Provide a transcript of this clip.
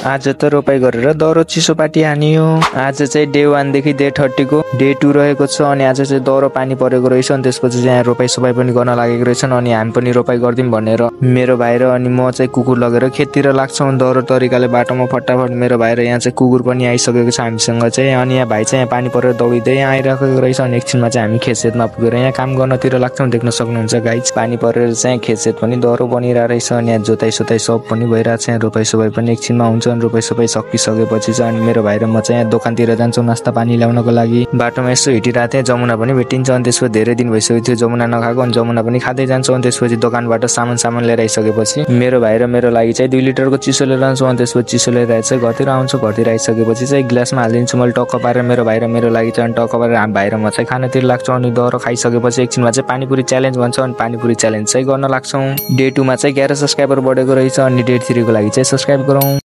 आज त रोपाई गरेर दह्रो चिसो पाटी हानियो। आज चाहिँ डे 1 देखि डे 30 को डे 2 रहेको छ अनि आज चाहिँ दह्रो पानी परेको रहेछ अनि त्यसपछि चाहिँ रोपाई सोपाई पनि गर्न लागेको रहेछन् अनि हामी पनि रोपाई गर्दिम भनेर मेरो भाइ र अनि म चाहिँ कुकुर लगेर खेततिर लाग्छौं। दह्रो तरिकाले बाटोमा फटाफट मेरो भाइ र यहाँ चाहिँ कुकुर पनि आइसकेको छ हामीसँग चाहिँ अनि यहाँ भाइ चाहिँ यहाँ पानी परेर दौडिँदै आइरहेको रहेछ अनि एकछिनमा चाहिँ हामी खेतसेतमा पुगेर यहाँ काम गर्नतिर लाग्छौं। देख्न सक्नुहुन्छ गाइज पानी परेर चाहिँ खेतसेत पनि दह्रो बनिरहेको रहेछ अनि यहाँ जोताइ सोताइ सब पनि भइरहेछ। यहाँ रोपाई सोपाई पनि एकछिनमा हुन्छ अनि रोपाई सोपाई सकिसकेपछि चाहिँ अनि मेरो भाइ र म चाहिँ यहाँ दोकानतिर जान्छौँ नास्ता पानी ल्याउनको लागि। बाटोमा यसो हिँडिरहेको थिएँ, जमुना पनि भेटिन्छ अनि त्यसपछि धेरै दिन भइसकेको थियो जमुना नखाएको अनि जमुना पनि खाँदै जान्छौँ अनि त्यसपछि दोकानबाट सामान लिएर आइसकेपछि मेरो भाइ र मेरो लागि चाहिँ 2 लिटरको चिसो लिएर आउँछु अनि त्यसपछि चिसो लिएर आएर चाहिँ घरतिर आउँछु। घरतिर आइसकेपछि चाहिँ गिलासमा हालिदिन्छु मैले टक्क पारेर मेरो भाइ र मेरो लागि चाहिँ टक्क पारेर हामी भाइ र म चाहिँ खानातिर लाग्छौँ अनि दह्रो खाइसकेपछि एकछिनमा चाहिँ पानीपुरी च्यालेन्ज भन्छ अनि पानीपुरी च्यालेन्ज चाहिँ गर्न लाग्छौँ। डे 2 मा चाहिँ 11 सब्स्क्राइबर बढेको रहेछ अनि डे 3 को लागि चाहिँ सब्स्क्राइब गरौँ।